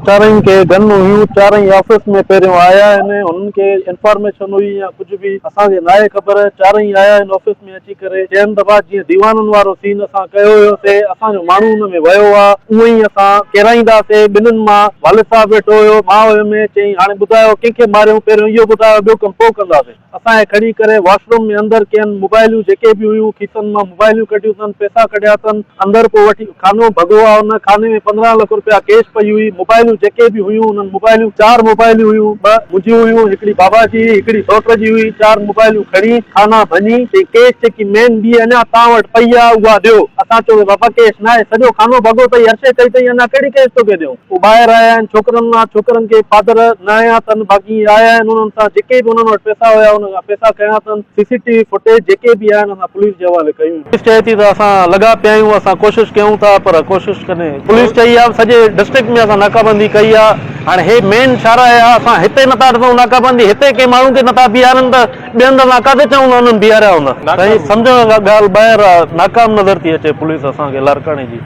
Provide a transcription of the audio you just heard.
चारई के गन हुई चारई ऑफिस में पहिरियों आया आहिनि उनके इंफॉर्मेशन हुई या कुछ भी असांखे नाहे ख़बर चारई आया आहिनि ऑफिस में अची करे चइनि दफ़ा जीअं दीवाननि वारो सीन असां कयो हुयोसीं असांजो माण्हू हुन में वियो आहे उअं ई असां किराईंदासीं ॿिन्हिनि मां वालिद साहब वेठो हुयो मां हुयमि चई हाणे ॿुधायो कंहिंखे मारियूं पहिरियों इहो ॿुधायो ॿियो कमु पोइ कंदासीं असांखे खणी करे वॉशरूम में अंदरि कयनि मोबाइलियूं जेके बि हुयूं खीसनि मां मोबाइलियूं कढियूं अथनि पैसा कढिया अथनि अंदरि पोइ वठी खानो भॻो आहे हुन खाने में 15 लख रुपया कैश पई हुई मोबाइलियूं जेके बि हुयूं हुननि मोबाइलियूं 4 मोबाइलियूं हुयूं 2 मुंहिंजियूं हुयूं हिकिड़ी बाबा जी हिकिड़ी सौट जी हुई 4 मोबाइलियूं खणी खाना भञी कैश जेकी मेन ॿी अञा तव्हां वटि पई आहे उहा ॾियो असां चयो बाबा कैश न आहे सॼो खानो भॻो अथई हर्षे कई अथई अञा कहिड़ी कैश तोखे ॾियूं पोइ ॿाहिरि आया आहिनि छोकिरनि मां छोकिरनि खे फादर न आया अथनि बाक़ी आया आहिनि उन्हनि सां जेके बि उन्हनि वटि पैसा हुया उन खां पैसा खयां अथनि सीसीटीवी फुटेज जेके बि आहिनि असां पुलिस जे हवाले कयूं पुलिस चए थी त असां लॻा पिया आहियूं असां कोशिशि कयूं था पर कोशिशि कॾहिं पुलिस चई आहे सॼे डिस्ट्रिक्ट में असां नाकाबंदी कई आहे हाणे हे मेन छारा आहे असां हिते नथा ॾिसूं नाकाबंदी हिते कंहिं माण्हू खे नथा बीहारनि त ॿियनि हंधि असां काथे चऊं उन्हनि बीहारिया हूंदा साईं सम्झो ॻाल्हि ॿाहिरि आहे नाकाम नज़र थी अचे पुलिस असांखे लारकाणे जी